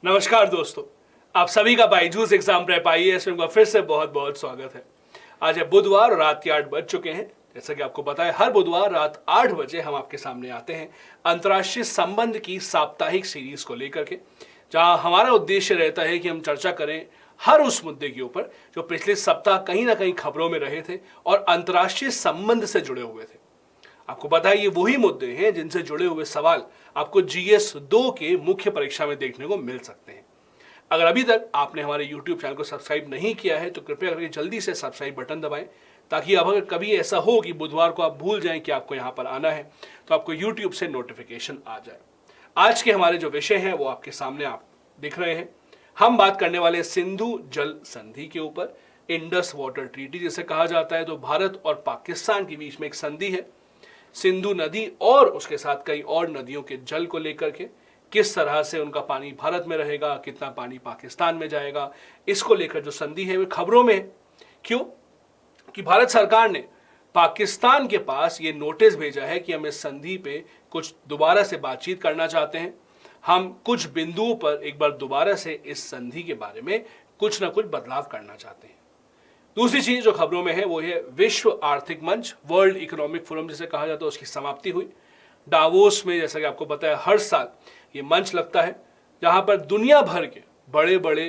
नमस्कार दोस्तों, आप सभी का बायजूस एग्जाम प्रेप IAS में फिर से बहुत बहुत स्वागत है। आज है बुधवार और रात के 8 बज चुके हैं। जैसा कि आपको पता है, हर बुधवार रात 8 बजे हम आपके सामने आते हैं अंतर्राष्ट्रीय संबंध की साप्ताहिक सीरीज को लेकर के, जहां हमारा उद्देश्य रहता है कि हम चर्चा करें हर उस मुद्दे के ऊपर जो पिछले सप्ताह कहीं ना कहीं खबरों में रहे थे और अंतर्राष्ट्रीय संबंध से जुड़े हुए थे। आपको पता है, ये वही मुद्दे हैं जिनसे जुड़े हुए सवाल आपको GS 2 के मुख्य परीक्षा में देखने को मिल सकते हैं। अगर अभी तक आपने हमारे YouTube चैनल को सब्सक्राइब नहीं किया है तो कृपया करके जल्दी से सब्सक्राइब बटन दबाएं, ताकि अब अगर कभी ऐसा हो कि बुधवार को आप भूल जाएं कि आपको यहाँ पर आना है तो आपको YouTube से नोटिफिकेशन आ जाए। आज के हमारे जो विषय हैं वो आपके सामने आप दिख रहे हैं। हम बात करने वाले हैं सिंधु जल संधि के ऊपर। इंडस वाटर ट्रीटी जिसे कहा जाता है, तो भारत और पाकिस्तान के बीच में एक संधि है। सिंधु नदी और उसके साथ कई और नदियों के जल को लेकर के किस तरह से उनका पानी भारत में रहेगा, कितना पानी पाकिस्तान में जाएगा, इसको लेकर जो संधि है वो खबरों में है। क्यों? कि भारत सरकार ने पाकिस्तान के पास ये नोटिस भेजा है कि हम इस संधि पे कुछ दोबारा से बातचीत करना चाहते हैं। हम कुछ बिंदुओं पर एक बार दोबारा से इस संधि के बारे में कुछ ना कुछ बदलाव करना चाहते हैं। दूसरी चीज जो खबरों में है वो है विश्व आर्थिक मंच, वर्ल्ड इकोनॉमिक फोरम जिसे कहा जाता है, उसकी समाप्ति हुई डावोस में। जैसा कि आपको पता है, हर साल ये मंच लगता है जहां पर दुनिया भर के बड़े बड़े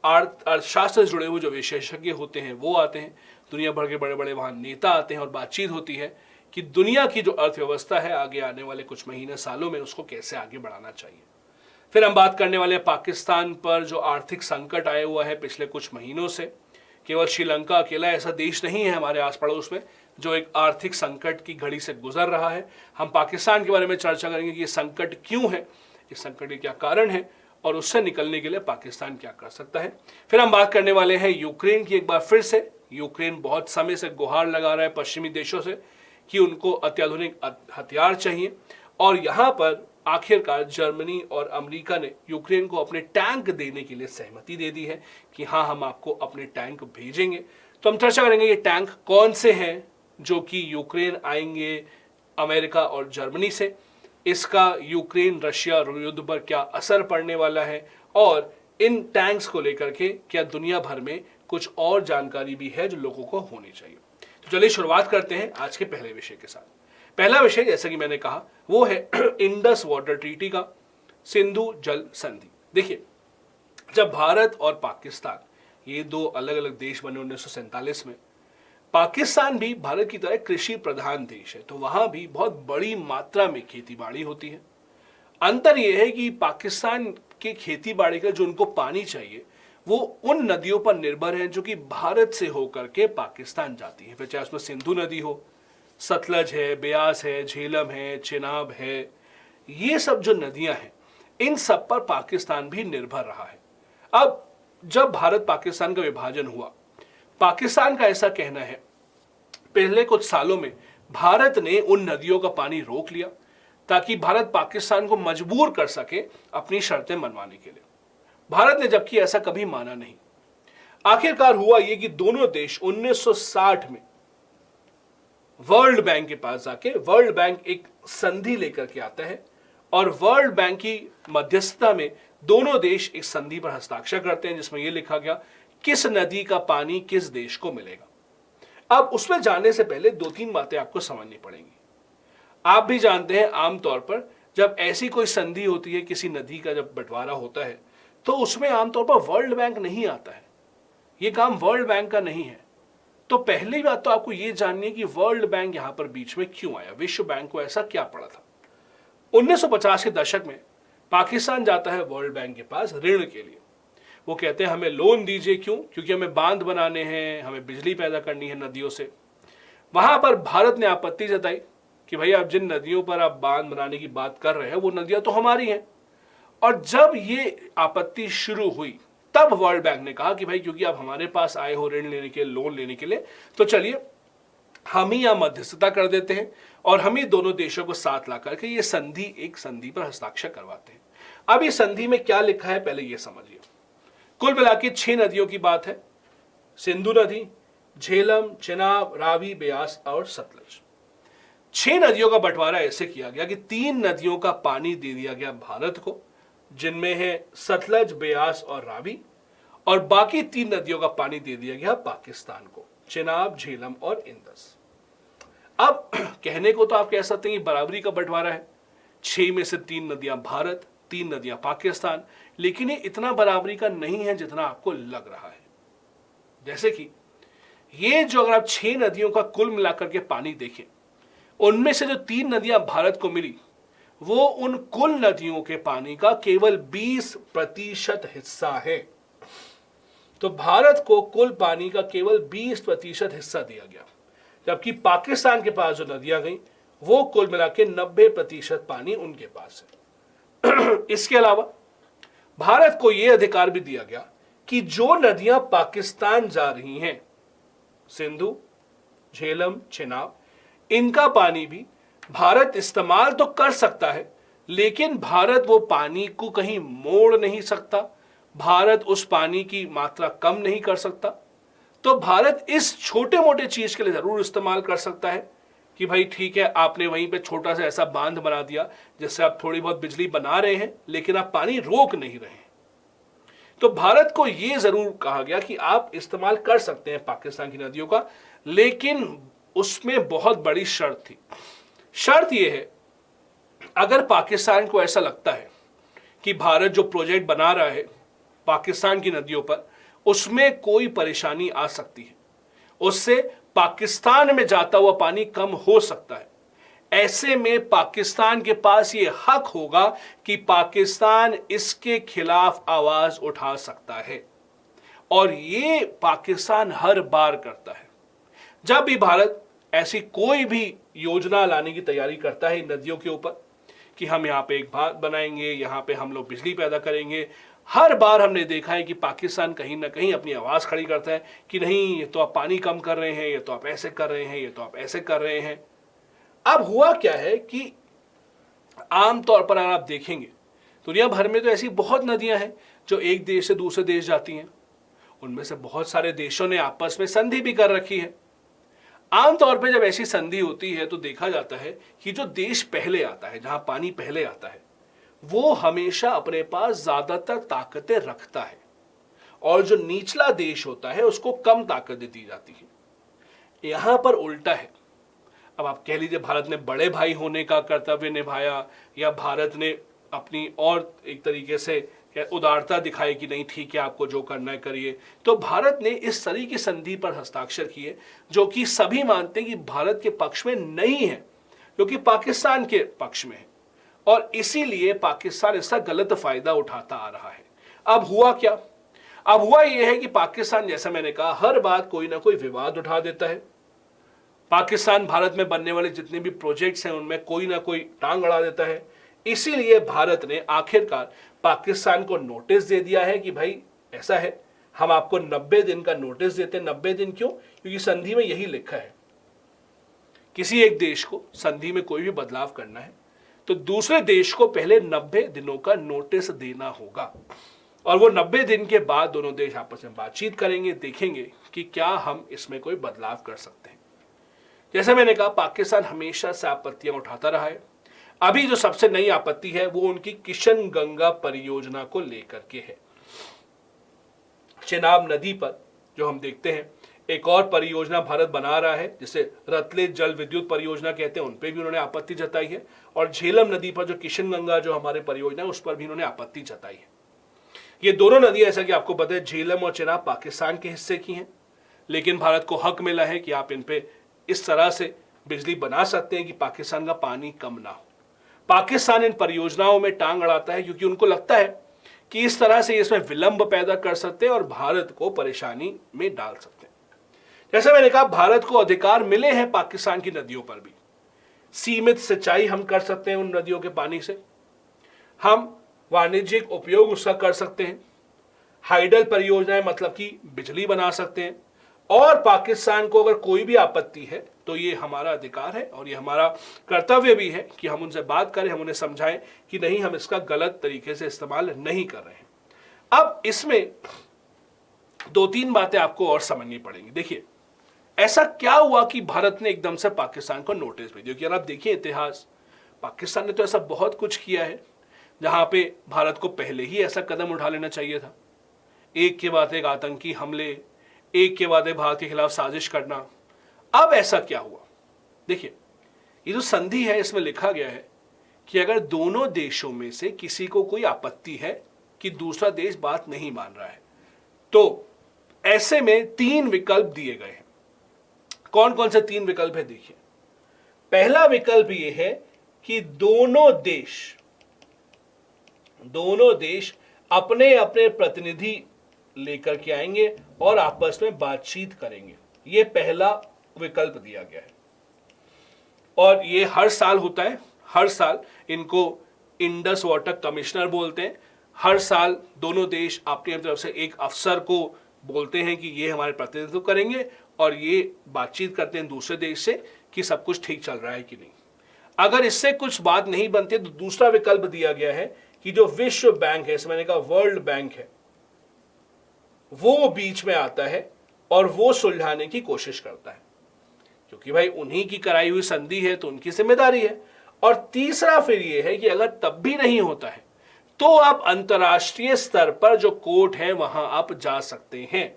अर्थशास्त्र से जुड़े हुए जो विशेषज्ञ होते हैं वो आते हैं। दुनिया भर के बड़े बड़े वहां नेता आते हैं और बातचीत होती है कि दुनिया की जो अर्थव्यवस्था है आगे आने वाले कुछ महीने सालों में उसको कैसे आगे बढ़ाना चाहिए। फिर हम बात करने वाले हैं पाकिस्तान पर जो आर्थिक संकट आया हुआ है पिछले कुछ महीनों से। केवल श्रीलंका अकेला ऐसा देश नहीं है हमारे आस पड़ोस में जो एक आर्थिक संकट की घड़ी से गुजर रहा है। हम पाकिस्तान के बारे में चर्चा करेंगे कि ये संकट क्यों है, इस संकट के क्या कारण है और उससे निकलने के लिए पाकिस्तान क्या कर सकता है। फिर हम बात करने वाले हैं यूक्रेन की। एक बार फिर से यूक्रेन बहुत समय से गुहार लगा रहा है पश्चिमी देशों से कि उनको अत्याधुनिक हथियार चाहिए, और यहाँ पर आखिरकार जर्मनी और अमेरिका ने यूक्रेन को अपने टैंक देने के लिए सहमति दे दी है कि हाँ, हम आपको अपने टैंक भेजेंगे। तो हम चर्चा करेंगे ये टैंक कौन से हैं जो कि यूक्रेन आएंगे अमेरिका और जर्मनी से, इसका यूक्रेन रशिया युद्ध पर क्या असर पड़ने वाला है, और इन टैंक्स को लेकर के क्या दुनिया भर में कुछ और जानकारी भी है जो लोगों को होनी चाहिए। तो चलिए शुरुआत करते हैं आज के पहले विषय के साथ। पहला विषय, जैसा कि मैंने कहा, वो है इंडस वाटर ट्रीटी का, सिंधु जल संधि। देखिए, जब भारत और पाकिस्तान ये दो अलग अलग देश बने 1947 में, पाकिस्तान भी भारत की तरह कृषि प्रधान देश है, तो वहां भी बहुत बड़ी मात्रा में खेती बाड़ी होती है। अंतर यह है कि पाकिस्तान के खेती बाड़ी का जो उनको पानी चाहिए वो उन नदियों पर निर्भर है जो कि भारत से होकर के पाकिस्तान जाती है। फिर चाहे उसमें सिंधु नदी हो, सतलज है, ब्यास है, झेलम है, चिनाब है, ये सब जो नदियां हैं इन सब पर पाकिस्तान भी निर्भर रहा है। अब जब भारत पाकिस्तान का विभाजन हुआ, पाकिस्तान का ऐसा कहना है पहले कुछ सालों में भारत ने उन नदियों का पानी रोक लिया ताकि भारत पाकिस्तान को मजबूर कर सके अपनी शर्तें मनवाने के लिए। भारत ने जबकि ऐसा कभी माना नहीं। आखिरकार हुआ यह कि दोनों देश 1960 में वर्ल्ड बैंक के पास जाके, वर्ल्ड बैंक एक संधि लेकर के आता है और वर्ल्ड बैंक की मध्यस्थता में दोनों देश एक संधि पर हस्ताक्षर करते हैं जिसमें यह लिखा गया किस नदी का पानी किस देश को मिलेगा। अब उसमें जाने से पहले दो तीन बातें आपको समझनी पड़ेंगी। आप भी जानते हैं, आमतौर पर जब ऐसी कोई संधि होती है, किसी नदी का जब बंटवारा होता है, तो उसमें आमतौर पर वर्ल्ड बैंक नहीं आता है। यह काम वर्ल्ड बैंक का नहीं है। तो पहली बात तो आपको यह जाननी है कि वर्ल्ड बैंक यहां पर बीच में क्यों आया, विश्व बैंक को ऐसा क्या पड़ा था। 1950 के दशक में पाकिस्तान जाता है वर्ल्ड बैंक के पास ऋण के लिए। वो कहते हैं हमें लोन दीजिए। क्यों? क्योंकि हमें बांध बनाने हैं, हमें बिजली पैदा करनी है नदियों से। वहां पर भारत ने आपत्ति जताई कि भैया अब जिन नदियों पर आप बांध बनाने की बात कर रहे हैं वो नदियां तो हमारी हैं। और जब ये आपत्ति शुरू हुई तब वर्ल्ड बैंक ने कहा कि भाई क्योंकि आप हमारे पास आए हो ऋण लेने के लिए, लोन लेने के लिए, तो चलिए हम ही यहां मध्यस्थता कर देते हैं और हम ही दोनों देशों को साथ ला करके ये संधि, एक संधि पर हस्ताक्षर करवाते हैं। अब इस संधि में क्या लिखा है पहले ये समझिए। कुल मिला के 6 नदियों की बात है, सिंधु नदी, झेलम, चिनाब, रावी, ब्यास और सतलज। 6 नदियों का बंटवारा ऐसे किया गया कि 3 नदियों का पानी दे दिया गया भारत को जिनमें है सतलज, ब्यास और रावी, और बाकी 3 नदियों का पानी दे दिया गया पाकिस्तान को, चेनाब, झेलम और इंदस। अब कहने को तो आप कह सकते हैं कि बराबरी का बंटवारा है, 6 में से 3 नदियां भारत, 3 नदियां पाकिस्तान, लेकिन ये इतना बराबरी का नहीं है जितना आपको लग रहा है। जैसे कि ये जो अगर आप 6 नदियों का कुल मिलाकर के पानी देखें, उनमें से जो 3 नदियां भारत को मिली वो उन कुल नदियों के पानी का केवल 20% हिस्सा है। तो भारत को कुल पानी का केवल 20% हिस्सा दिया गया, जबकि पाकिस्तान के पास जो नदियां गई वो कुल मिला के 90% पानी उनके पास है। इसके अलावा भारत को यह अधिकार भी दिया गया कि जो नदियां पाकिस्तान जा रही हैं, सिंधु, झेलम, चेनाब, इनका पानी भी भारत इस्तेमाल तो कर सकता है, लेकिन भारत वो पानी को कहीं मोड़ नहीं सकता, भारत उस पानी की मात्रा कम नहीं कर सकता। तो भारत इस छोटे मोटे चीज के लिए जरूर इस्तेमाल कर सकता है कि भाई ठीक है, आपने वहीं पे छोटा सा ऐसा बांध बना दिया जिससे आप थोड़ी बहुत बिजली बना रहे हैं, लेकिन आप पानी रोक नहीं रहे हैं। तो भारत को यह जरूर कहा गया कि आप इस्तेमाल कर सकते हैं पाकिस्तान की नदियों का, लेकिन उसमें बहुत बड़ी शर्त थी। शर्त यह है, अगर पाकिस्तान को ऐसा लगता है कि भारत जो प्रोजेक्ट बना रहा है पाकिस्तान की नदियों पर, उसमें कोई परेशानी आ सकती है, उससे पाकिस्तान में जाता हुआ पानी कम हो सकता है, ऐसे में पाकिस्तान के पास यह हक होगा कि पाकिस्तान इसके खिलाफ आवाज उठा सकता है। और ये पाकिस्तान हर बार करता है। जब भी भारत ऐसी कोई भी योजना लाने की तैयारी करता है नदियों के ऊपर कि हम यहाँ पे एक बांध बनाएंगे, यहाँ पे हम लोग बिजली पैदा करेंगे, हर बार हमने देखा है कि पाकिस्तान कहीं ना कहीं अपनी आवाज खड़ी करता है कि नहीं, ये तो आप पानी कम कर रहे हैं, ये तो आप ऐसे कर रहे हैं, ये तो आप ऐसे कर रहे हैं। अब हुआ क्या है कि आमतौर पर अगर आप देखेंगे दुनिया भर में तो ऐसी बहुत नदियां हैं जो एक देश से दूसरे देश जाती हैं, उनमें से बहुत सारे देशों ने आपस में संधि भी कर रखी है। आमतौर पर जब ऐसी संधि होती है तो देखा जाता है कि जो देश पहले आता है, जहां पानी पहले आता है, वो हमेशा अपने पास ज्यादातर ताकतें रखता है, और जो निचला देश होता है उसको कम ताकतें दी जाती है। यहां पर उल्टा है। अब आप कह लीजिए भारत ने बड़े भाई होने का कर्तव्य निभाया, या भारत ने अपनी और एक तरीके से उदारता दिखाई कि नहीं ठीक है, आपको जो करना है करिए। तो भारत ने इस तरह की संधि पर हस्ताक्षर किए जो कि सभी मानते हैं कि भारत के पक्ष में नहीं है, जो कि पाकिस्तान के पक्ष में है, और इसीलिए पाकिस्तान इसका गलत फायदा उठाता आ रहा है। अब हुआ क्या? अब हुआ यह है कि पाकिस्तान, जैसा मैंने कहा, हर बात कोई ना कोई विवाद उठा देता है। पाकिस्तान भारत में बनने वाले जितने भी प्रोजेक्ट्स हैं उनमें कोई ना कोई टांग अड़ा देता है। इसीलिए भारत ने आखिरकार पाकिस्तान को नोटिस दे दिया है कि भाई ऐसा है, हम आपको 90 दिन का नोटिस देते हैं। 90 दिन क्यों? क्योंकि संधि में यही लिखा है, किसी एक देश को संधि में कोई भी बदलाव करना है तो दूसरे देश को पहले 90 दिनों का नोटिस देना होगा, और वो 90 दिन के बाद दोनों देश आपस में बातचीत करेंगे, देखेंगे कि क्या हम इसमें कोई बदलाव कर सकते हैं। जैसे मैंने कहा, पाकिस्तान हमेशा से आपत्तियां उठाता रहा है। अभी जो सबसे नई आपत्ति है वो उनकी किशन गंगा परियोजना को लेकर के है। चेनाब नदी पर जो हम देखते हैं एक और परियोजना भारत बना रहा है जिसे रतलेज जल विद्युत परियोजना कहते हैं, उन पर भी उन्होंने आपत्ति जताई है। और झेलम नदी पर जो किशन गंगा जो हमारे परियोजना है उस पर भी उन्होंने आपत्ति जताई है। ये दोनों नदियां, ऐसा कि आपको पता है, झेलम और चेनाब पाकिस्तान के हिस्से की हैं, लेकिन भारत को हक मिला है कि आप इन पे इस तरह से बिजली बना सकते हैं कि पाकिस्तान का पानी कम ना हो। पाकिस्तान इन परियोजनाओं में टांग अड़ाता है क्योंकि उनको लगता है कि इस तरह से इसमें विलंब पैदा कर सकते हैं और भारत को परेशानी में डाल सकते हैं। जैसे मैंने कहा, भारत को अधिकार मिले हैं पाकिस्तान की नदियों पर भी। सीमित सिंचाई हम कर सकते हैं उन नदियों के पानी से, हम वाणिज्यिक उपयोग उसका कर सकते हैं, हाइडल परियोजनाएं मतलब कि बिजली बना सकते हैं, और पाकिस्तान को अगर कोई भी आपत्ति है तो ये हमारा अधिकार है और ये हमारा कर्तव्य भी है कि हम उनसे बात करें, हम उन्हें समझाएं कि नहीं, हम इसका गलत तरीके से इस्तेमाल नहीं कर रहे हैं। अब इसमें 2-3 बातें आपको और समझनी पड़ेंगी। देखिए, ऐसा क्या हुआ कि भारत ने एकदम से पाकिस्तान को नोटिस भेज दिया? कि आप देखिए इतिहास, पाकिस्तान ने तो ऐसा बहुत कुछ किया है। जहां पे भारत को पहले ही ऐसा कदम उठा लेना चाहिए था। एक के बाद एक आतंकी हमले, एक के बाद एक भारत के खिलाफ साजिश करना। अब ऐसा क्या हुआ? देखिए, ये जो संधि है इसमें लिखा गया है कि अगर दोनों देशों में से किसी को कोई आपत्ति है कि दूसरा देश बात नहीं मान रहा है, तो ऐसे में 3 विकल्प दिए गए हैं। कौन कौन से 3 विकल्प है? देखिए, पहला विकल्प यह है कि दोनों देश अपने अपने प्रतिनिधि लेकर के आएंगे और आपस में बातचीत करेंगे। यह पहला विकल्प दिया गया है और यह हर साल होता है। हर साल इनको इंडस वाटर कमिश्नर बोलते हैं। हर साल दोनों देश अपनी तरफ से एक अफसर को बोलते हैं कि ये हमारे प्रतिनिधित्व करेंगे और ये बातचीत करते हैं दूसरे देश से कि सब कुछ ठीक चल रहा है कि नहीं। अगर इससे कुछ बात नहीं बनती तो दूसरा विकल्प दिया गया है कि जो विश्व बैंक है, इसमें मैंने कहा वर्ल्ड बैंक है, वो बीच में आता है और वो सुलझाने की कोशिश करता है, क्योंकि भाई उन्हीं की कराई हुई संधि है तो उनकी जिम्मेदारी है। और तीसरा फिर ये है कि अगर तब भी नहीं होता है तो आप अंतर्राष्ट्रीय स्तर पर जो कोर्ट है वहां आप जा सकते हैं,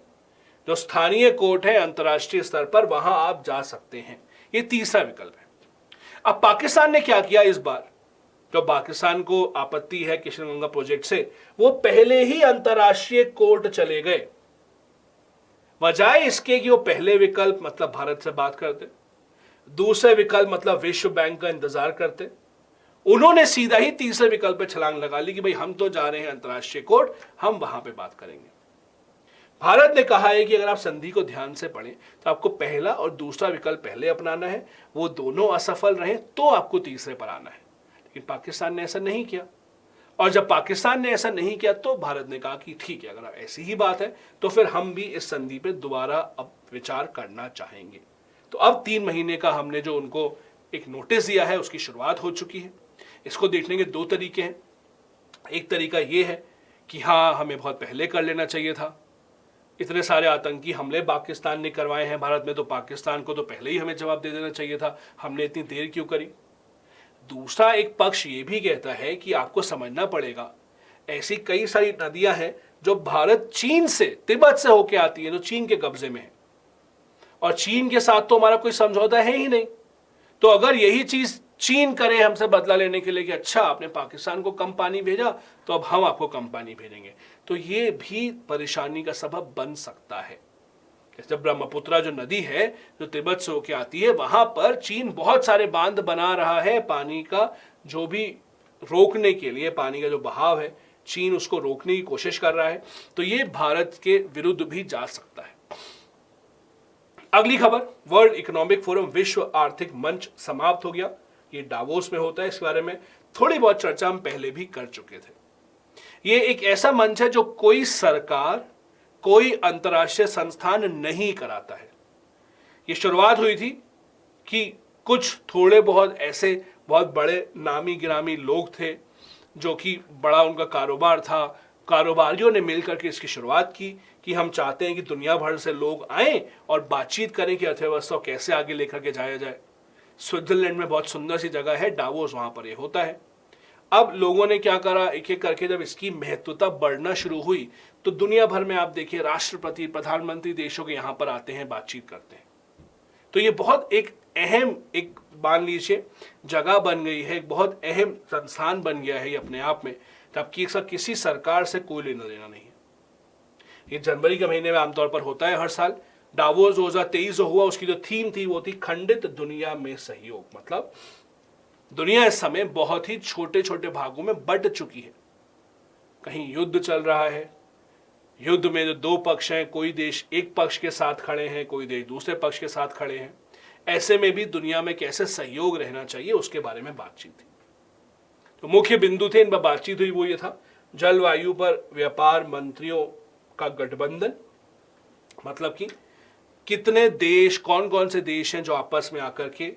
जो स्थानीय कोर्ट है अंतर्राष्ट्रीय स्तर पर वहां आप जा सकते हैं। ये तीसरा विकल्प है। अब पाकिस्तान ने क्या किया इस बार? जो पाकिस्तान को आपत्ति है किशनगंगा प्रोजेक्ट से, वो पहले ही अंतर्राष्ट्रीय कोर्ट चले गए, बजाय इसके कि वो पहले विकल्प मतलब भारत से बात करते, दूसरे विकल्प मतलब विश्व बैंक का इंतजार करते। उन्होंने सीधा ही तीसरे विकल्प पे छलांग लगा ली कि भाई हम तो जा रहे हैं अंतर्राष्ट्रीय कोर्ट, हम वहां पे बात करेंगे। भारत ने कहा है कि अगर आप संधि को ध्यान से पढ़ें तो आपको पहला और दूसरा विकल्प पहले अपनाना है, वो दोनों असफल रहे तो आपको तीसरे पर आना है। लेकिन पाकिस्तान ने ऐसा नहीं किया, और जब पाकिस्तान ने ऐसा नहीं किया तो भारत ने कहा कि ठीक है, अगर ऐसी ही बात है तो फिर हम भी इस संधि पे दोबारा अब विचार करना चाहेंगे। तो अब 3 महीने का हमने जो उनको एक नोटिस दिया है उसकी शुरुआत हो चुकी है। इसको देखने के 2 तरीके हैं। एक तरीका यह है कि हाँ, हमें बहुत पहले कर लेना चाहिए था, इतने सारे आतंकी हमले पाकिस्तान ने करवाए हैं भारत में, तो पाकिस्तान को तो पहले ही हमें जवाब दे देना चाहिए था, हमने इतनी देर क्यों करी। दूसरा एक पक्ष ये भी कहता है कि आपको समझना पड़ेगा, ऐसी कई सारी नदियां हैं जो भारत चीन से, तिब्बत से होके आती है, जो चीन के कब्जे में है, और चीन के साथ तो हमारा कोई समझौता है ही नहीं। तो अगर यही चीज चीन करे हमसे बदला लेने के लिए कि अच्छा आपने पाकिस्तान को कम पानी भेजा तो अब हम आपको कम पानी भेजेंगे, तो ये भी परेशानी का सबब बन सकता है। जब ब्रह्मपुत्रा जो नदी है जो तिब्बत से होके आती है, वहां पर चीन बहुत सारे बांध बना रहा है, पानी का जो भी रोकने के लिए, पानी का जो बहाव है चीन उसको रोकने की कोशिश कर रहा है, तो ये भारत के विरुद्ध भी जा सकता है। अगली खबर, वर्ल्ड इकोनॉमिक फोरम विश्व आर्थिक मंच समाप्त हो गया। ये डावोस में होता है, इस बारे में थोड़ी बहुत चर्चा हम पहले भी कर चुके थे। ये एक ऐसा मंच है जो कोई सरकार, कोई अंतर्राष्ट्रीय संस्थान नहीं कराता है। ये शुरुआत हुई थी कि कुछ थोड़े बहुत ऐसे बहुत बड़े नामी गिरामी लोग थे जो कि बड़ा उनका कारोबार था, कारोबारियों ने मिलकर के इसकी शुरुआत की कि हम चाहते हैं कि दुनिया भर से लोग आएं और बातचीत करें कि अर्थव्यवस्था को कैसे आगे लेकर के जाया जाए। स्विट्जरलैंड में बहुत सुंदर सी जगह है डावोस, वहां पर ये होता है। अब लोगों ने क्या करा, एक एक करके जब इसकी महत्वता बढ़ना शुरू हुई तो दुनिया भर में आप देखिए राष्ट्रपति, प्रधानमंत्री देशों के यहां पर आते हैं, बातचीत करते हैं। तो ये बहुत एक अहम, एक मान लीजिए जगह बन गई है, एक बहुत अहम संस्थान बन गया है ये अपने आप में, जबकि किसी सरकार से कोई लेना देना नहीं है। ये जनवरी के महीने में आमतौर पर होता है हर साल। डावोस 2023 जो हुआ उसकी जो थीम थी वो थी खंडित दुनिया में सहयोग। मतलब दुनिया इस समय बहुत ही छोटे छोटे भागों में बंट चुकी है। कहीं युद्ध चल रहा है, युद्ध में जो 2 पक्ष हैं, कोई देश एक पक्ष के साथ खड़े हैं, कोई देश दूसरे पक्ष के साथ खड़े हैं। ऐसे में भी दुनिया में कैसे सहयोग रहना चाहिए उसके बारे में बातचीत थी। तो मुख्य बिंदु थे इन पर बातचीत हुई वो ये था, जलवायु पर व्यापार मंत्रियों का गठबंधन, मतलब कि कितने देश, कौन कौन से देश हैं जो आपस में आकर के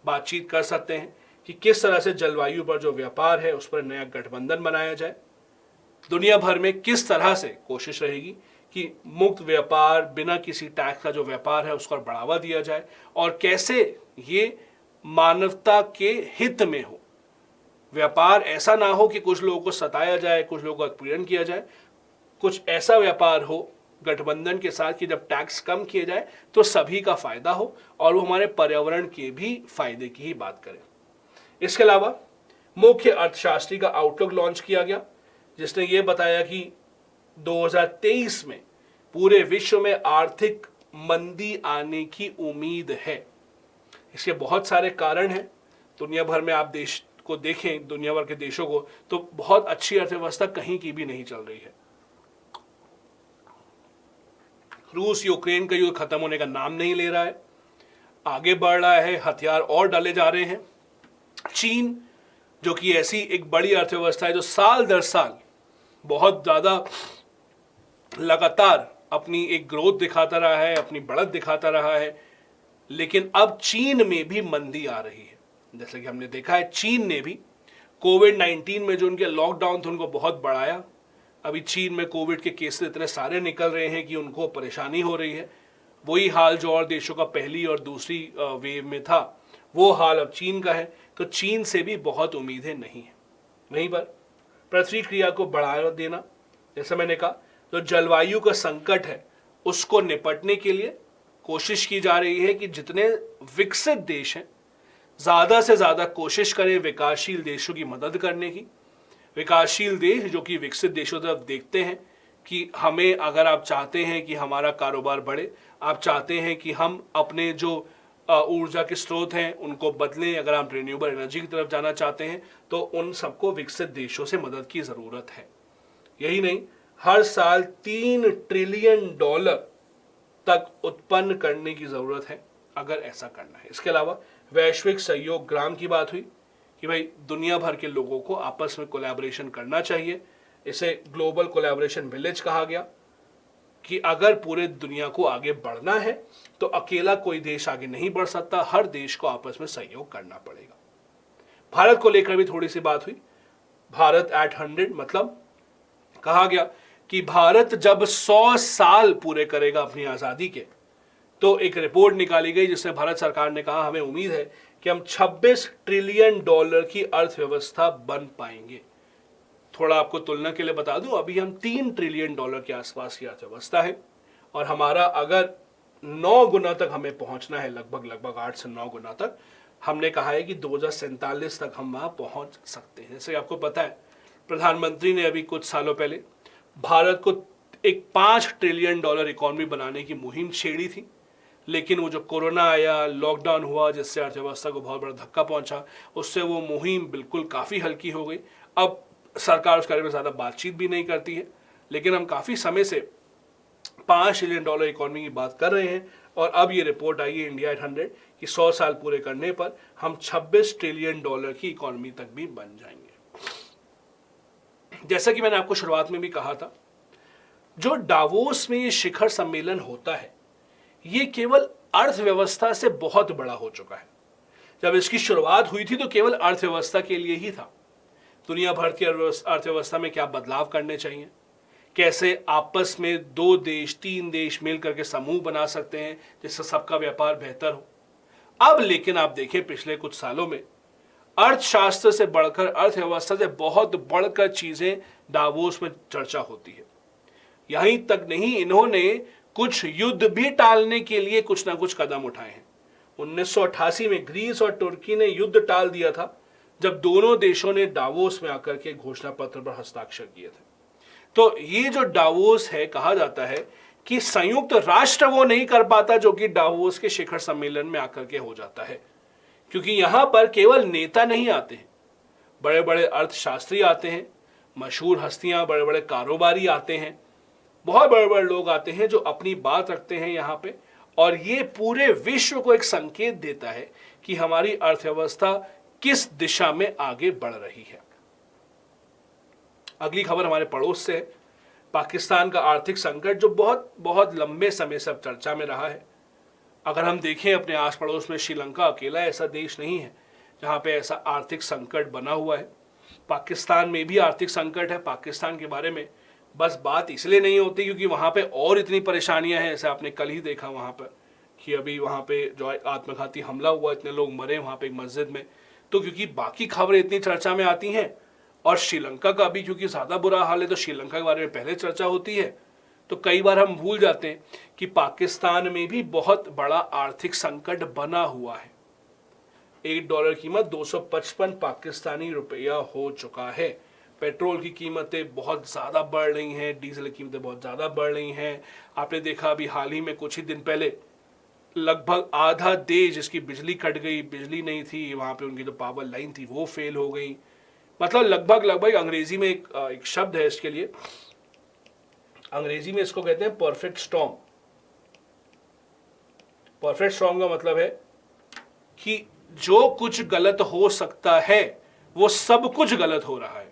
बातचीत कर सकते हैं कि किस तरह से जलवायु पर जो व्यापार है उस पर नया गठबंधन बनाया जाए। दुनिया भर में किस तरह से कोशिश रहेगी कि मुक्त व्यापार, बिना किसी टैक्स का जो व्यापार है उसको बढ़ावा दिया जाए, और कैसे ये मानवता के हित में हो। व्यापार ऐसा ना हो कि कुछ लोगों को सताया जाए, कुछ लोगों का उत्पीड़न किया जाए। कुछ ऐसा व्यापार हो गठबंधन के साथ कि जब टैक्स कम किए जाए तो सभी का फायदा हो और वो हमारे पर्यावरण के भी फायदे की ही बात करें। इसके अलावा मुख्य अर्थशास्त्री का आउटलुक लॉन्च किया गया, जिसने ये बताया कि 2023 में पूरे विश्व में आर्थिक मंदी आने की उम्मीद है। इसके बहुत सारे कारण हैं। दुनिया भर में आप देश को देखें, दुनिया भर के देशों को, तो बहुत अच्छी अर्थव्यवस्था कहीं की भी नहीं चल रही है। रूस यूक्रेन का युद्ध खत्म होने का नाम नहीं ले रहा है, आगे बढ़ रहा है, हथियार और डाले जा रहे हैं। चीन जो कि ऐसी एक बड़ी अर्थव्यवस्था है जो साल दर साल बहुत ज्यादा लगातार अपनी एक ग्रोथ दिखाता रहा है, अपनी बढ़त दिखाता रहा है, लेकिन अब चीन में भी मंदी आ रही है। जैसे कि हमने देखा है, चीन ने भी कोविड-19 में जो उनके लॉकडाउन थे उनको बहुत बढ़ाया। अभी चीन में कोविड के केसेस इतने सारे निकल रहे हैं कि उनको परेशानी हो रही है। वही हाल जो और देशों का पहली और दूसरी वेव में था, वो हाल अब चीन का है। तो चीन से भी बहुत उम्मीदें नहीं है। वहीं पर पृथ्वी क्रिया को बढ़ावा देना, जैसे मैंने कहा, जो जलवायु का संकट है उसको निपटने के लिए कोशिश की जा रही है कि जितने विकसित देश हैं ज्यादा से ज्यादा कोशिश करें विकासशील देशों की मदद करने की। विकासशील देश जो कि विकसित देशों तरफ देखते हैं कि हमें, अगर आप चाहते हैं कि हमारा कारोबार बढ़े, आप चाहते हैं कि हम अपने जो ऊर्जा के स्रोत हैं उनको बदलें, अगर आप रिन्यूएबल एनर्जी की तरफ जाना चाहते हैं तो उन सबको विकसित देशों से मदद की जरूरत है। यही नहीं, हर साल $3 ट्रिलियन तक उत्पन्न करने की जरूरत है अगर ऐसा करना है। इसके अलावा वैश्विक सहयोग ग्राम की बात हुई कि भाई दुनिया भर के लोगों को आपस में कोलैबोरेशन करना चाहिए। इसे ग्लोबल कोलैबोरेशन विलेज कहा गया कि अगर पूरे दुनिया को आगे बढ़ना है तो अकेला कोई देश आगे नहीं बढ़ सकता, हर देश को आपस में सहयोग करना पड़ेगा। भारत को लेकर भी थोड़ी सी बात हुई। भारत एट 100, मतलब कहा गया कि भारत जब 100 साल पूरे करेगा अपनी आजादी के, तो एक रिपोर्ट निकाली गई जिसमें भारत सरकार ने कहा हमें उम्मीद है कि हम $26 ट्रिलियन की अर्थव्यवस्था बन पाएंगे। थोड़ा आपको तुलना के लिए बता दूं, अभी हम $3 ट्रिलियन के आसपास की अर्थव्यवस्था है और हमारा अगर 9 गुना तक हमें पहुंचना है, लगभग 8 से 9 गुना तक, हमने कहा है कि 2047 तक हम वहां पहुंच सकते हैं। जैसे आपको पता है, प्रधानमंत्री ने अभी कुछ सालों पहले भारत को एक $5 ट्रिलियन इकोनॉमी बनाने की मुहिम छेड़ी थी, लेकिन वो जो कोरोना आया, लॉकडाउन हुआ, जिससे अर्थव्यवस्था को बहुत बड़ा धक्का पहुंचा, उससे वो मुहिम बिल्कुल काफ़ी हल्की हो गई। अब सरकार उस बारे में ज़्यादा बातचीत भी नहीं करती है, लेकिन हम काफ़ी समय से $5 ट्रिलियन इकोनॉमी की बात कर रहे हैं और अब ये रिपोर्ट आई है इंडिया एट 100 कि 100 साल पूरे करने पर हम $26 ट्रिलियन की इकोनॉमी तक भी बन जाएंगे। जैसा कि मैंने आपको शुरुआत में भी कहा था, जो डावोस में ये शिखर सम्मेलन होता है ये केवल अर्थव्यवस्था से बहुत बड़ा हो चुका है। जब इसकी शुरुआत हुई थी तो केवल अर्थव्यवस्था के लिए ही था। दुनिया भर की अर्थव्यवस्था में क्या बदलाव करने चाहिए, कैसे आपस में 2 देश 3 देश मिल करके समूह बना सकते हैं जिससे सबका व्यापार बेहतर हो। अब लेकिन आप देखें, पिछले कुछ सालों में अर्थशास्त्र से बढ़कर, अर्थव्यवस्था से बहुत बढ़कर चीजें डावोस में चर्चा होती है। यहीं तक नहीं, इन्होंने कुछ युद्ध भी टालने के लिए कुछ ना कुछ कदम उठाए हैं। 1988 में ग्रीस और तुर्की ने युद्ध टाल दिया था जब दोनों देशों ने डावोस में आकर के घोषणा पत्र पर हस्ताक्षर किए थे। तो ये जो डावोस है, कहा जाता है कि संयुक्त राष्ट्र वो नहीं कर पाता जो कि डावोस के शिखर सम्मेलन में आकर के हो जाता है, क्योंकि यहां पर केवल नेता नहीं आते हैं, बड़े बड़े अर्थशास्त्री आते हैं, मशहूर हस्तियां, बड़े बड़े कारोबारी आते हैं, बहुत बड़े बड़े लोग आते हैं जो अपनी बात रखते हैं यहाँ पे, और ये पूरे विश्व को एक संकेत देता है कि हमारी अर्थव्यवस्था किस दिशा में आगे बढ़ रही है। अगली खबर हमारे पड़ोस से है, पाकिस्तान का आर्थिक संकट जो बहुत बहुत लंबे समय से अब चर्चा में रहा है। अगर हम देखें अपने आस पड़ोस में, श्रीलंका अकेला ऐसा देश नहीं है जहाँ पे ऐसा आर्थिक संकट बना हुआ है। पाकिस्तान में भी आर्थिक संकट है। पाकिस्तान के बारे में बस बात इसलिए नहीं होती क्योंकि वहाँ पे और इतनी परेशानियां हैं। जैसे आपने कल ही देखा वहाँ पर कि अभी वहाँ पे जो आत्मघाती हमला हुआ, इतने लोग मरे वहाँ पे एक मस्जिद में, तो क्योंकि बाकी खबरें इतनी चर्चा में आती हैं और श्रीलंका का भी क्योंकि ज़्यादा बुरा हाल है तो श्रीलंका के बारे में पहले चर्चा होती है, तो कई बार हम भूल जाते हैं कि पाकिस्तान में भी बहुत बड़ा आर्थिक संकट बना हुआ है। $1 कीमत 255 पाकिस्तानी रुपया हो चुका है। पेट्रोल की कीमतें बहुत ज़्यादा बढ़ रही हैं, डीजल की कीमतें बहुत ज़्यादा बढ़ रही हैं। आपने देखा अभी हाल ही में कुछ ही दिन पहले लगभग आधा देश जिसकी बिजली कट गई, बिजली नहीं थी, वहाँ पे उनकी जो पावर लाइन थी वो फेल हो गई। मतलब लगभग अंग्रेजी में एक शब्द है इसके लिए, अंग्रेजी में इसको कहते हैं परफेक्ट स्टॉर्म। परफेक्ट स्टॉर्म का मतलब है कि जो कुछ गलत हो सकता है वो सब कुछ गलत हो रहा है।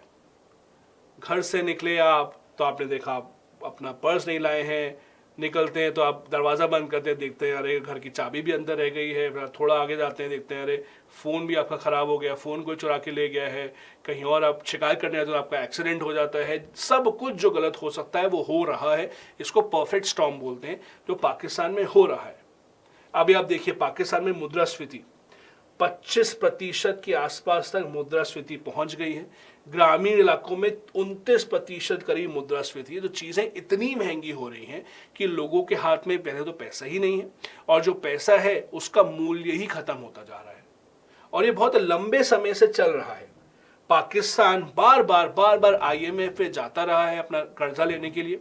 घर से निकले आप तो आपने देखा आप अपना पर्स नहीं लाए हैं, निकलते हैं तो आप दरवाज़ा बंद करते हैं, देखते हैं अरे घर की चाबी भी अंदर रह गई है। थोड़ा आगे जाते हैं, देखते हैं अरे फ़ोन भी आपका ख़राब हो गया, फ़ोन कोई चुरा के ले गया है। कहीं और आप शिकायत करने जाते हो तो आपका एक्सीडेंट हो जाता है। सब कुछ जो गलत हो सकता है वो हो रहा है। इसको परफेक्ट स्टॉर्म बोलते हैं जो पाकिस्तान में हो रहा है। अभी आप देखिए पाकिस्तान में मुद्रास्फीति 25% के आसपास तक मुद्रास्फीति पहुंच गई है। ग्रामीण इलाकों में 29% करीब मुद्रास्फीति है। तो चीज़ें इतनी महंगी हो रही हैं कि लोगों के हाथ में पहले तो पैसा ही नहीं है और जो पैसा है उसका मूल्य ही खत्म होता जा रहा है और ये बहुत लंबे समय से चल रहा है। पाकिस्तान बार बार IMF पे जाता रहा है अपना कर्जा लेने के लिए।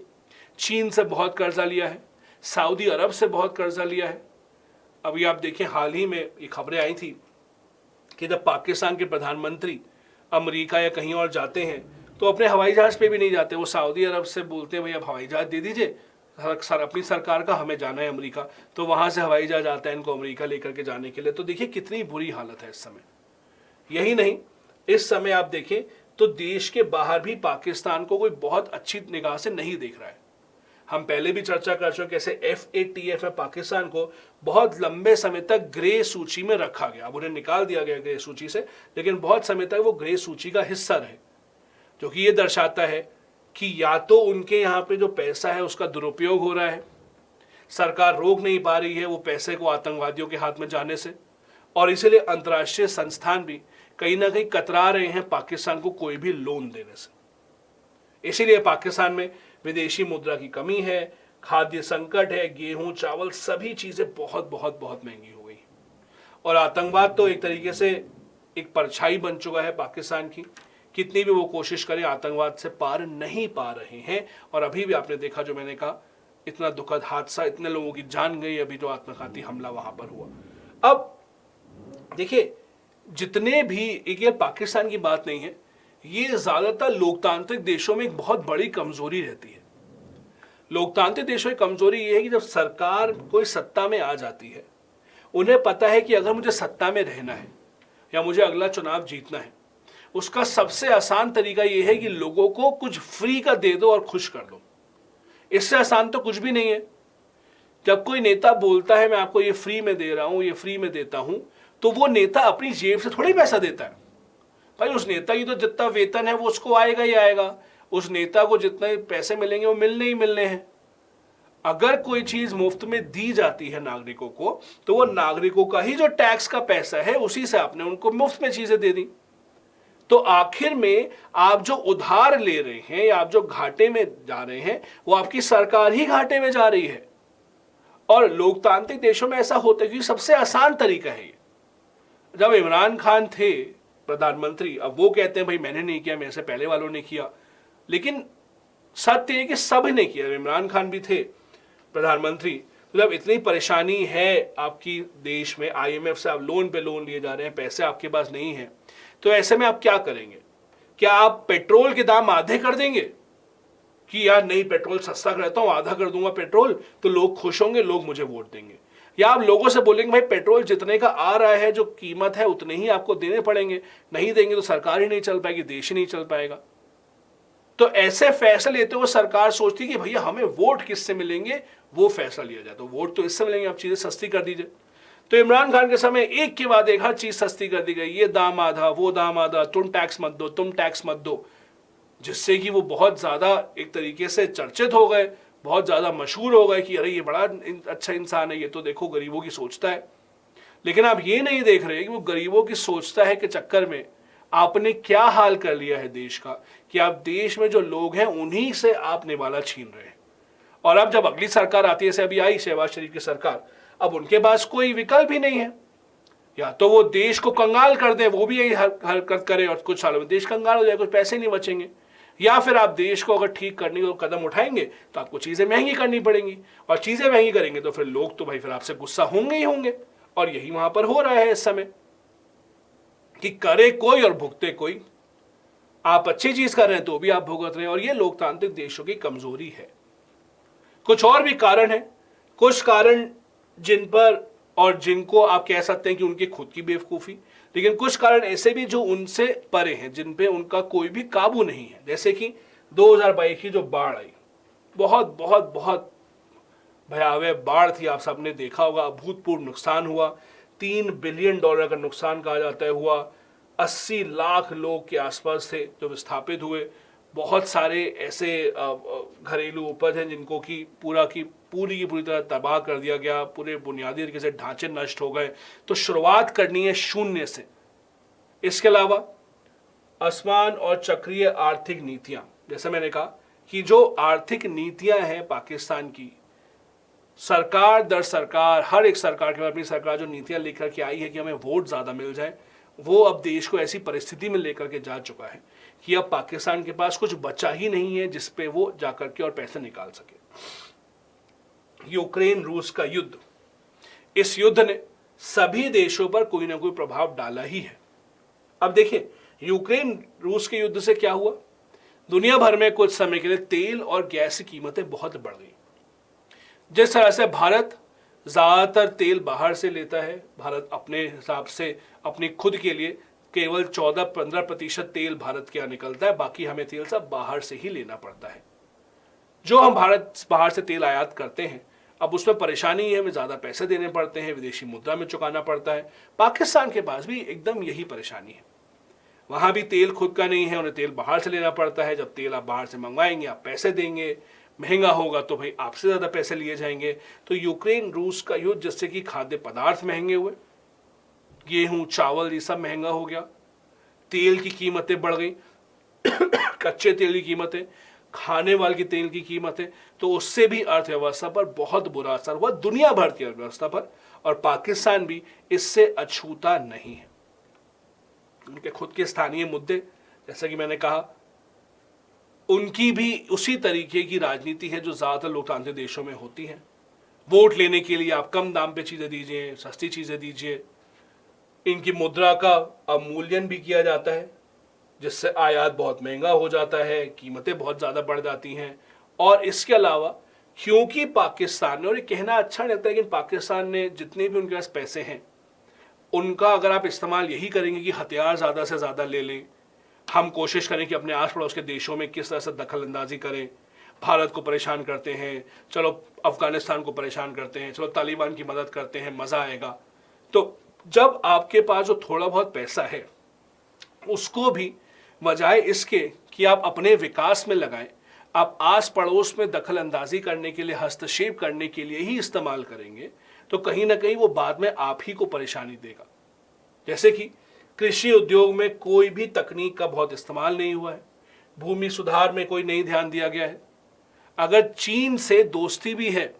चीन से बहुत कर्जा लिया है, सऊदी अरब से बहुत कर्जा लिया है। अभी आप देखें हाल ही में ये खबरें आई थी कि जब पाकिस्तान के प्रधानमंत्री अमेरिका या कहीं और जाते हैं तो अपने हवाई जहाज पे भी नहीं जाते, वो सऊदी अरब से बोलते हैं भाई अब हवाई जहाज दे दीजिए सर, अपनी सरकार का हमें जाना है अमेरिका, तो वहाँ से हवाई जहाज आता है इनको अमेरिका लेकर के जाने के लिए। तो देखिए कितनी बुरी हालत है इस समय। यही नहीं, इस समय आप देखें तो देश के बाहर भी पाकिस्तान को कोई बहुत अच्छी निगाह से नहीं देख रहा है। हम पहले भी चर्चा कर चुके कैसे FATF में पाकिस्तान को बहुत लंबे समय तक ग्रे सूची में रखा गया। अब उन्हें निकाल दिया गया ग्रे सूची से, लेकिन बहुत समय तक वो ग्रे सूची का हिस्सा रहे, जो कि ये दर्शाता है कि या तो उनके यहाँ पे जो पैसा है उसका दुरुपयोग हो रहा है, सरकार रोक नहीं पा रही है वो पैसे को आतंकवादियों के हाथ में जाने से, और इसीलिए अंतर्राष्ट्रीय संस्थान भी कहीं ना कहीं कतरा रहे हैं पाकिस्तान को कोई भी लोन देने से। इसीलिए पाकिस्तान में विदेशी मुद्रा की कमी है, खाद्य संकट है, गेहूं चावल सभी चीजें बहुत महंगी हो गई और आतंकवाद तो एक तरीके से एक परछाई बन चुका है पाकिस्तान की। कितनी भी वो कोशिश करें आतंकवाद से पार नहीं पा रहे हैं। और अभी भी आपने देखा जो मैंने कहा इतना दुखद हादसा, इतने लोगों की जान गई, अभी जो आत्मघाती हमला वहां पर हुआ। अब देखिए जितने भी, एक ये पाकिस्तान की बात नहीं है, ये ज्यादातर लोकतांत्रिक देशों में एक बहुत बड़ी कमजोरी रहती है। लोकतांत्रिक देशों की कमजोरी ये है कि जब सरकार कोई सत्ता में आ जाती है, उन्हें पता है कि अगर मुझे सत्ता में रहना है या मुझे अगला चुनाव जीतना है, उसका सबसे आसान तरीका ये है कि लोगों को कुछ फ्री का दे दो और खुश कर दो। इससे आसान तो कुछ भी नहीं है। जब कोई नेता बोलता है मैं आपको ये फ्री में दे रहा हूं, ये फ्री में देता हूं, तो वो नेता अपनी जेब से थोड़ी पैसा देता है भाई। उस नेता की तो जितना वेतन है वो उसको आएगा ही आएगा, उस नेता को जितने पैसे मिलेंगे वो मिलने ही मिलने हैं। अगर कोई चीज मुफ्त में दी जाती है नागरिकों को, तो वो नागरिकों का ही जो टैक्स का पैसा है उसी से आपने उनको मुफ्त में चीजें दे दी। तो आखिर में आप जो उधार ले रहे हैं या आप जो घाटे में जा रहे हैं, वो आपकी सरकार ही घाटे में जा रही है। और लोकतांत्रिक देशों में ऐसा होता है कि सबसे आसान तरीका है ये। जब इमरान खान थे प्रधानमंत्री, अब वो कहते हैं भाई मैंने नहीं किया, मेरे से पहले वालों ने किया, लेकिन सत्य है कि सब ने किया। इमरान खान भी थे प्रधानमंत्री। तो जब इतनी परेशानी है आपकी देश में, IMF से आप लोन पे लोन लिए जा रहे हैं, पैसे आपके पास नहीं है, तो ऐसे में आप क्या करेंगे? क्या आप पेट्रोल के दाम आधे कर देंगे कि यार नहीं पेट्रोल सस्ता करता हूं, आधा कर दूंगा पेट्रोल, तो लोग खुश होंगे, लोग मुझे वोट देंगे? या आप लोगों से बोलेंगे भाई पेट्रोल जितने का आ रहा है, जो कीमत है उतने ही आपको देने पड़ेंगे, नहीं देंगे तो सरकार ही नहीं चल पाएगी, देश ही नहीं चल पाएगा। तो ऐसे फैसले लेते हुए सरकार सोचती है कि भैया हमें वोट किससे मिलेंगे, वो फैसला लिया जाए। तो वोट तो इससे मिलेंगे, आप चीजें सस्ती कर दीजिए। तो इमरान खान के समय एक के बाद एक हर चीज सस्ती कर दी गई, ये दाम आधा, वो दाम आधा, तुम टैक्स मत दो, तुम टैक्स मत दो, जिससे कि वो बहुत ज्यादा एक तरीके से चर्चित हो गए, बहुत ज्यादा मशहूर हो गए कि अरे ये बड़ा अच्छा इंसान है, ये तो देखो गरीबों की सोचता है। लेकिन आप ये नहीं देख रहे कि वो गरीबों की सोचता है के चक्कर में आपने क्या हाल कर लिया है देश का, कि आप देश में जो लोग हैं उन्हीं से आप निवाला छीन रहे हैं। और अब जब अगली सरकार आती है, जैसे अभी आई शहबाज शरीफ की सरकार, अब उनके पास कोई विकल्प ही नहीं है, या तो वो देश को कंगाल कर दे, वो भी यही हरकत करे और कुछ सालों में देश कंगाल हो जाए, कुछ पैसे नहीं बचेंगे, या फिर आप देश को अगर ठीक करने को कदम उठाएंगे तो आपको चीजें महंगी करनी पड़ेंगी, और चीजें महंगी करेंगे तो फिर लोग तो भाई फिर आपसे गुस्सा होंगे ही होंगे। और यही वहां पर हो रहा है इस समय कि करे कोई और भुगते कोई। आप अच्छी चीज कर रहे हैं तो भी आप भुगत रहे हैं, और ये लोकतांत्रिक देशों की कमजोरी है। कुछ और भी कारण है, कुछ कारण जिन पर और जिनको आप कह सकते हैं कि उनकी खुद की बेवकूफ़ी, लेकिन कुछ कारण ऐसे भी जो उनसे परे हैं, जिन पे उनका कोई भी काबू नहीं है। जैसे कि 2022 की जो बाढ़ आई, बहुत बहुत बहुत भयावह बाढ़ थी, आप सबने देखा होगा, अभूतपूर्व नुकसान हुआ, $3 बिलियन का नुकसान कहा जाता है हुआ। 80 लाख लोग के आसपास थे जो विस्थापित हुए। बहुत सारे ऐसे घरेलू उपज हैं जिनको की पूरी तरह तबाह कर दिया गया, पूरे बुनियादी तरीके से ढांचे नष्ट हो गए। तो शुरुआत करनी है शून्य से। इसके अलावा असमान और चक्रीय आर्थिक नीतियां, जैसे मैंने कहा कि जो आर्थिक नीतियां हैं पाकिस्तान की, सरकार दर सरकार, हर एक सरकार के बाद अपनी सरकार जो नीतियां लेकर के आई है कि हमें वोट ज्यादा मिल जाए, वो अब देश को ऐसी परिस्थिति में लेकर के जा चुका है कि अब पाकिस्तान के पास कुछ बचा ही नहीं है जिसपे वो जाकर के और पैसे निकाल सके। यूक्रेन रूस का युद्ध, इस युद्ध ने सभी देशों पर कोई ना कोई प्रभाव डाला ही है। अब देखिए, यूक्रेन रूस के युद्ध से क्या हुआ, दुनिया भर में कुछ समय के लिए तेल और गैस की कीमतें बहुत बढ़ गई। जिस तरह से भारत ज्यादातर तेल बाहर से लेता है, भारत अपने हिसाब से अपनी खुद के लिए केवल 14-15% तेल भारत के यहाँ निकलता है, बाकी हमें तेल सब बाहर से ही लेना पड़ता है। जो हम बाहर से तेल आयात करते हैं, अब उसमें परेशानी है, हमें ज्यादा पैसे देने पड़ते हैं, विदेशी मुद्रा में चुकाना पड़ता है। पाकिस्तान के पास भी एकदम यही परेशानी है, वहां भी तेल खुद का नहीं है, उन्हें तेल बाहर से लेना पड़ता है। जब तेल आप बाहर से मंगवाएंगे, आप पैसे देंगे, महंगा होगा तो भाई आपसे ज्यादा पैसे लिए जाएंगे। तो यूक्रेन रूस का युद्ध, जिससे कि खाद्य पदार्थ महंगे हुए, गेहूं चावल ये सब महंगा हो गया, तेल की कीमतें बढ़ गई कच्चे तेल की कीमतें, खाने वाले की तेल की कीमतें, तो उससे भी अर्थव्यवस्था पर बहुत बुरा असर हुआ, दुनिया भर की अर्थव्यवस्था पर। और पाकिस्तान भी इससे अछूता नहीं है। उनके खुद के स्थानीय मुद्दे, जैसा कि मैंने कहा, उनकी भी उसी तरीके की राजनीति है जो ज्यादातर लोकतांत्रिक देशों में होती है। वोट लेने के लिए आप कम दाम पे चीजें दीजिए, सस्ती चीजें दीजिए। इनकी मुद्रा का अवमूल्यन भी किया जाता है, जिससे आयात बहुत महंगा हो जाता है, कीमतें बहुत ज्यादा बढ़ जाती हैं। और इसके अलावा क्योंकि पाकिस्तान ने, और ये कहना अच्छा नहीं लगता, लेकिन पाकिस्तान ने जितने भी उनके पास पैसे हैं, उनका अगर आप इस्तेमाल यही करेंगे कि हथियार ज्यादा से ज्यादा ले लें, हम कोशिश करें कि अपने आस पड़ोस के देशों में किस तरह से दखल अंदाजी करें, भारत को परेशान करते हैं, चलो अफगानिस्तान को परेशान करते हैं, चलो तालिबान की मदद करते हैं, मजा आएगा। तो जब आपके पास जो थोड़ा बहुत पैसा है, उसको भी बजाय इसके कि आप अपने विकास में लगाएं, आप आस पड़ोस में दखल अंदाजी करने के लिए, हस्तक्षेप करने के लिए ही इस्तेमाल करेंगे, तो कहीं ना कहीं वो बाद में आप ही को परेशानी देगा। जैसे कि कृषि उद्योग में कोई भी तकनीक का बहुत इस्तेमाल नहीं हुआ है, भूमि सुधार में कोई नहीं ध्यान दिया गया है। अगर चीन से दोस्ती भी है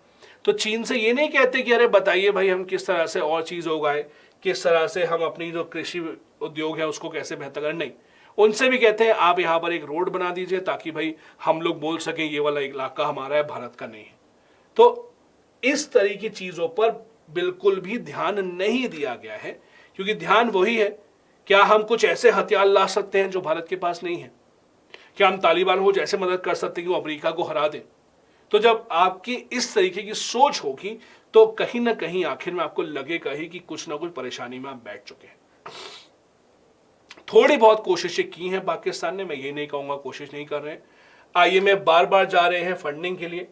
तो चीन से ये नहीं कहते कि अरे बताइए भाई हम किस तरह से और चीज उगाए, किस तरह से हम अपनी जो कृषि उद्योग है उसको कैसे बेहतर करें, नहीं, उनसे भी कहते हैं आप यहाँ पर एक रोड बना दीजिए ताकि भाई हम लोग बोल सकें ये वाला इलाका हमारा है, भारत का नहीं है। तो इस तरह की चीजों पर बिल्कुल भी ध्यान नहीं दिया गया है, क्योंकि ध्यान वही है, क्या हम कुछ ऐसे हथियार ला सकते हैं जो भारत के पास नहीं है, क्या हम तालिबान को जैसे मदद कर सकते हैं कि वो अमेरिका को हरा दे। तो जब आपकी इस तरीके की सोच होगी तो कहीं ना कहीं आखिर में आपको लगेगा ही कि कुछ ना कुछ परेशानी में आप बैठ चुके हैं। थोड़ी बहुत कोशिशें की हैं पाकिस्तान ने, मैं ये नहीं कहूंगा कोशिश नहीं कर रहे हैं। आईएमएफ बार बार जा रहे हैं फंडिंग के लिए,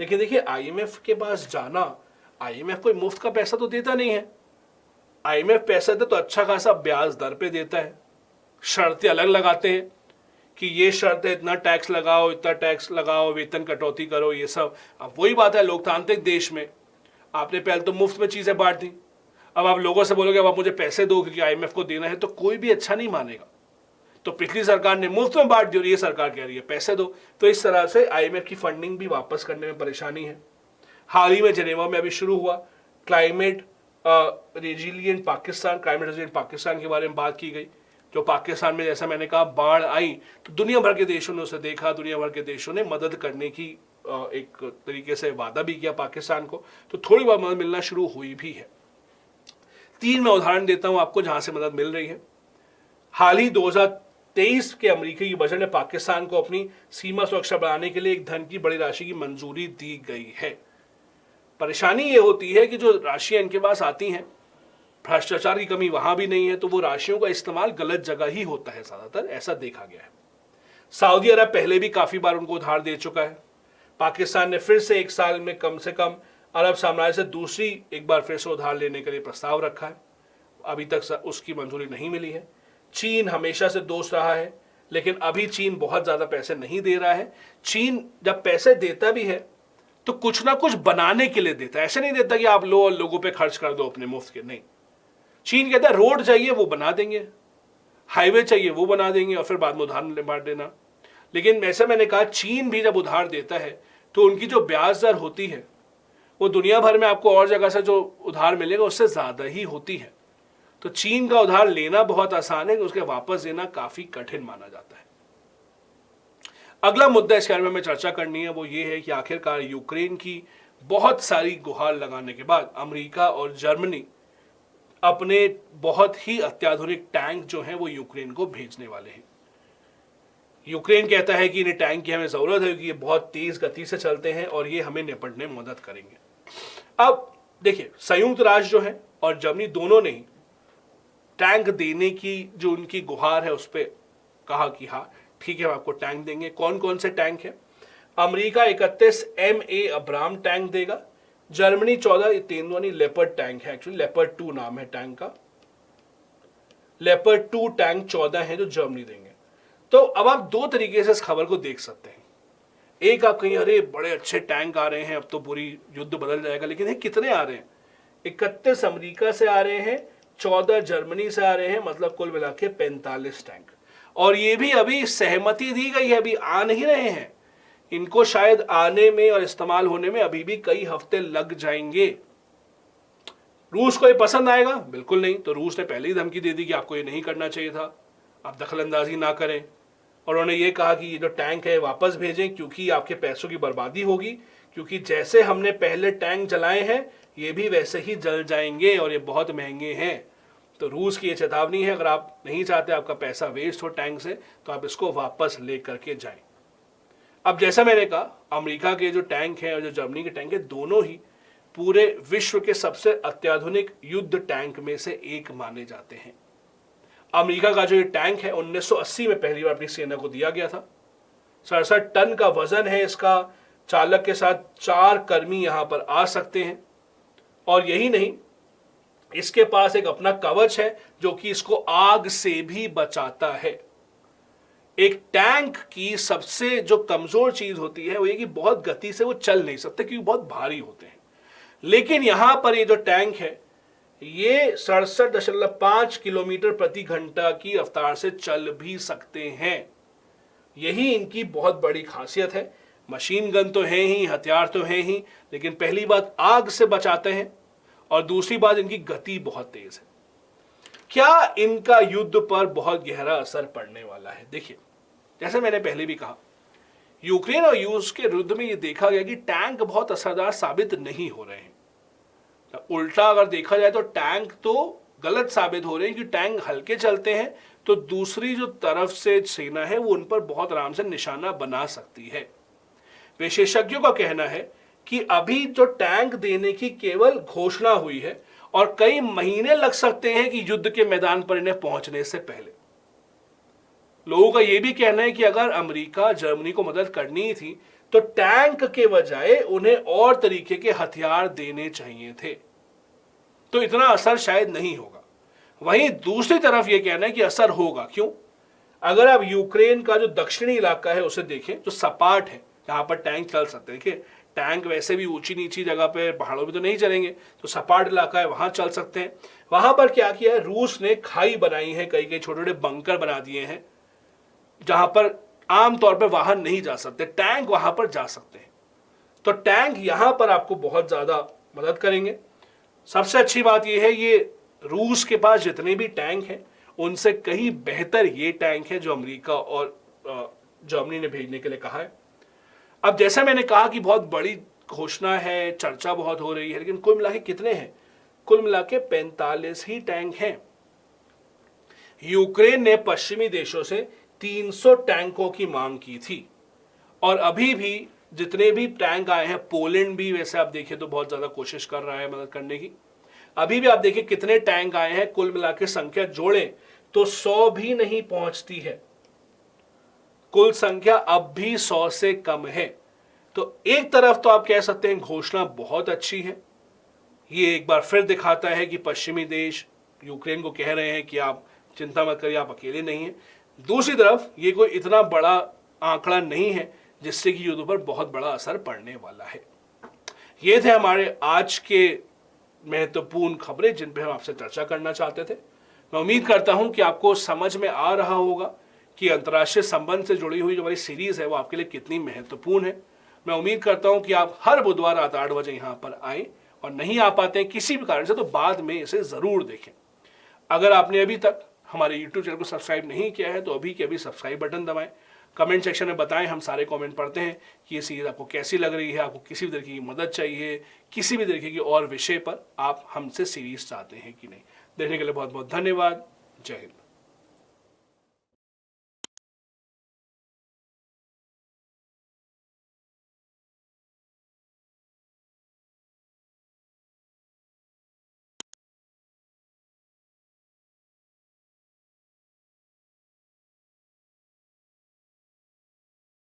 लेकिन देखिए आईएमएफ के पास जाना, आईएमएफ कोई मुफ्त का पैसा तो देता नहीं है। आईएमएफ पैसा दे तो अच्छा खासा ब्याज दर पे देता है, शर्तें अलग लगाते हैं कि ये शर्त है इतना टैक्स लगाओ, इतना टैक्स लगाओ, वेतन कटौती करो, ये सब। अब वही बात है, लोकतांत्रिक देश में आपने पहले तो मुफ्त में चीजें बांट दी, अब आप लोगों से बोलोगे अब आप मुझे पैसे दो क्योंकि आईएमएफ को देना है, तो कोई भी अच्छा नहीं मानेगा। तो पिछली सरकार ने मुफ्त में बांट दी और ये सरकार कह रही है पैसे दो, तो इस तरह से आईएमएफ की फंडिंग भी वापस करने में परेशानी है। हाल ही में जेनेवा में अभी शुरू हुआ climate resilient Pakistan, climate resilient Pakistan के बारे में बात की गई। जो पाकिस्तान में, जैसा मैंने कहा, बाढ़ आई तो दुनिया भर के देशों ने उसे देखा, दुनिया भर के देशों ने मदद करने की एक तरीके से वादा भी किया पाकिस्तान को, तो थोड़ी बहुत मदद मिलना शुरू हुई भी है। 3 मैं उदाहरण देता हूं आपको जहां से मदद मिल रही है। हाल ही 2023 के अमेरिकी बजट में पाकिस्तान को अपनी सीमा सुरक्षा बढ़ाने के लिए एक धन की बड़ी राशि की मंजूरी दी गई है। परेशानी ये होती है कि जो राशियां इनके पास आती हैं, भ्रष्टाचार की कमी वहां भी नहीं है, तो वो राशियों का इस्तेमाल गलत जगह ही होता है, ज्यादातर ऐसा देखा गया है। सऊदी अरब पहले भी काफी बार उनको उधार दे चुका है। पाकिस्तान ने फिर से एक साल में कम से कम अरब साम्राज्य से दूसरी एक बार फिर से उधार लेने के लिए प्रस्ताव रखा है, अभी तक उसकी मंजूरी नहीं मिली है। चीन हमेशा से दोस्त रहा है, लेकिन अभी चीन बहुत ज्यादा पैसे नहीं दे रहा है। चीन जब पैसे देता भी है तो कुछ ना कुछ बनाने के लिए देता है, ऐसे नहीं देता कि आप लो और लोगों पे खर्च कर दो अपने मुफ्त के, नहीं। चीन कहता है रोड चाहिए वो बना देंगे, हाईवे चाहिए वो बना देंगे और फिर बाद में उधार बांट देना। लेकिन ऐसा मैंने कहा, चीन भी जब उधार देता है तो उनकी जो ब्याज दर होती है वो दुनिया भर में आपको और जगह से जो उधार मिलेगा उससे ज्यादा ही होती है। तो चीन का उधार लेना बहुत आसान है, उसके वापस देना काफी कठिन माना जाता है। अगला मुद्दा इस बारे में हमें चर्चा करनी है, वो ये है कि आखिरकार यूक्रेन की बहुत सारी गुहार लगाने के बाद अमेरिका और जर्मनी अपने बहुत ही अत्याधुनिक टैंक जो हैं वो यूक्रेन को भेजने वाले हैं। यूक्रेन कहता है कि इन्हें टैंक की हमें जरूरत है क्योंकि ये बहुत तेज गति से चलते हैं और ये हमें निपटने में मदद करेंगे। अब देखिए, संयुक्त राष्ट्र जो है और जर्मनी दोनों ने ही टैंक देने की जो उनकी गुहार है उस पर कहा कि हाँ ठीक है हम आपको टैंक देंगे। कौन कौन से टैंक है? अमेरिका 31 MA अब्राम टैंक देगा, जर्मनी 14 तेंदुआनी लेपर्ड टैंक है, एक्चुअली लेपर्ड 2 नाम है टैंक का, लेपर्ड 2 टैंक 14 है जो जर्मनी देंगे। तो अब आप दो तरीके से इस खबर को देख सकते हैं। एक, आप कहीं अरे बड़े अच्छे टैंक आ रहे हैं, अब तो पूरी युद्ध बदल जाएगा, लेकिन ये कितने आ रहे हैं? 31 अमेरिका से आ रहे हैं, 14 जर्मनी से आ रहे हैं, मतलब कुल मिला के 45 टैंक। और ये भी अभी सहमति दी गई है, अभी आ नहीं रहे हैं, इनको शायद आने में और इस्तेमाल होने में अभी भी कई हफ्ते लग जाएंगे। रूस को ये पसंद आएगा? बिल्कुल नहीं। तो रूस ने पहले ही धमकी दे दी कि आपको ये नहीं करना चाहिए था, आप दखलंदाजी ना करें। और उन्होंने ये कहा कि ये जो टैंक है वापस भेजें क्योंकि आपके पैसों की बर्बादी होगी, क्योंकि जैसे हमने पहले टैंक जलाए हैं ये भी वैसे ही जल जाएंगे और ये बहुत महंगे हैं। तो रूस की ये चेतावनी है, अगर आप नहीं चाहते आपका पैसा वेस्ट हो टैंक से तो आप इसको वापस ले करके जाएं। अब जैसा मैंने कहा, अमेरिका के जो टैंक हैं और जो जर्मनी के टैंक है, दोनों ही पूरे विश्व के सबसे अत्याधुनिक युद्ध टैंक में से एक माने जाते हैं। अमेरिका का जो ये टैंक है 1980 में पहली बार अपनी सेना को दिया गया था। 67 टन का वजन है इसका, चालक के साथ 4 कर्मी यहां पर आ सकते हैं। और यही नहीं, इसके पास एक अपना कवच है जो कि इसको आग से भी बचाता है। एक टैंक की सबसे जो कमजोर चीज होती है वो ये कि बहुत गति से वो चल नहीं सकते क्योंकि बहुत भारी होते हैं। लेकिन यहां पर ये जो टैंक है ये 67.5 किलोमीटर प्रति घंटा की रफ्तार से चल भी सकते हैं। यही इनकी बहुत बड़ी खासियत है। मशीन गन तो है ही, हथियार तो है ही, लेकिन पहली बात आग से बचाते हैं और दूसरी बात इनकी गति बहुत तेज है। क्या इनका युद्ध पर बहुत गहरा असर पड़ने वाला है? देखिए, जैसे मैंने पहले भी कहा, यूक्रेन और रूस के युद्ध में यह देखा गया कि टैंक बहुत असरदार साबित नहीं हो रहे हैं। उल्टा अगर देखा जाए तो टैंक तो गलत साबित हो रहे हैं, क्योंकि टैंक हल्के चलते हैं तो दूसरी जो तरफ से सेना है वो उन पर बहुत आराम से निशाना बना सकती है। विशेषज्ञों का कहना है कि अभी जो टैंक देने की केवल घोषणा हुई है और कई महीने लग सकते हैं कि युद्ध के मैदान पर इन्हें पहुंचने से पहले। लोगों का यह भी कहना है कि अगर अमेरिका जर्मनी को मदद करनी थी तो टैंक के बजाय उन्हें और तरीके के हथियार देने चाहिए थे, तो इतना असर शायद नहीं होगा। वहीं दूसरी तरफ यह कहना है कि असर होगा। क्यों? अगर आप यूक्रेन का जो दक्षिणी इलाका है उसे देखें, जो सपाट है, यहाँ पर टैंक चल सकते हैं। देखिए टैंक वैसे भी ऊंची नीची जगह पे पहाड़ों पे तो नहीं चलेंगे, तो सपाट इलाका है वहां चल सकते हैं। वहां पर क्या किया है, रूस ने खाई बनाई है, कई कई छोटे छोटे बंकर बना दिए हैं जहां पर आमतौर पर वाहन नहीं जा सकते, टैंक वहां पर जा सकते हैं। तो टैंक यहां पर आपको बहुत ज्यादा मदद करेंगे। सबसे अच्छी बात यह है, ये रूस के पास जितने भी टैंक हैं उनसे कहीं बेहतर ये टैंक है जो अमेरिका और जर्मनी ने भेजने के लिए कहा है। अब जैसा मैंने कहा कि बहुत बड़ी घोषणा है, चर्चा बहुत हो रही है, लेकिन कुल मिला के कितने हैं? कुल मिला के 45 ही टैंक हैं। यूक्रेन ने पश्चिमी देशों से 300 टैंकों की मांग की थी और अभी भी जितने भी टैंक आए हैं, पोलैंड भी वैसे आप देखिए तो बहुत ज्यादा कोशिश कर रहा है मदद करने की। अभी भी आप देखिए कितने टैंक आए हैं, कुल मिला के संख्या जोड़ें तो 100 भी नहीं पहुंचती है। कुल संख्या अब भी 100 से कम है। तो एक तरफ तो आप कह सकते हैं घोषणा बहुत अच्छी है, ये एक बार फिर दिखाता है कि पश्चिमी देश यूक्रेन को कह रहे हैं कि आप चिंता मत करिए, आप अकेले नहीं हैं। दूसरी तरफ ये कोई इतना बड़ा आंकड़ा नहीं है जिससे कि युद्ध पर बहुत बड़ा असर पड़ने वाला है। ये थे हमारे आज के महत्वपूर्ण खबरें जिन पर हम आपसे चर्चा करना चाहते थे। मैं उम्मीद करता हूं कि आपको समझ में आ रहा होगा कि अंतर्राष्ट्रीय संबंध से जुड़ी हुई जो हमारी सीरीज है वो आपके लिए कितनी महत्वपूर्ण है। मैं उम्मीद करता हूं कि आप हर बुधवार रात 8 बजे यहां पर आएं, और नहीं आ पाते हैं किसी भी कारण से तो बाद में इसे जरूर देखें। अगर आपने अभी तक हमारे YouTube चैनल को सब्सक्राइब नहीं किया है तो अभी के अभी सब्सक्राइब बटन दबाएं। कमेंट सेक्शन में बताएं, हम सारे कमेंट पढ़ते हैं कि ये सीरीज आपको कैसी लग रही है, आपको किसी भी तरीके की मदद चाहिए, किसी भी तरीके की और विषय पर आप हमसे सीरीज चाहते हैं कि नहीं। देखने के लिए बहुत बहुत धन्यवाद। जय हिंद।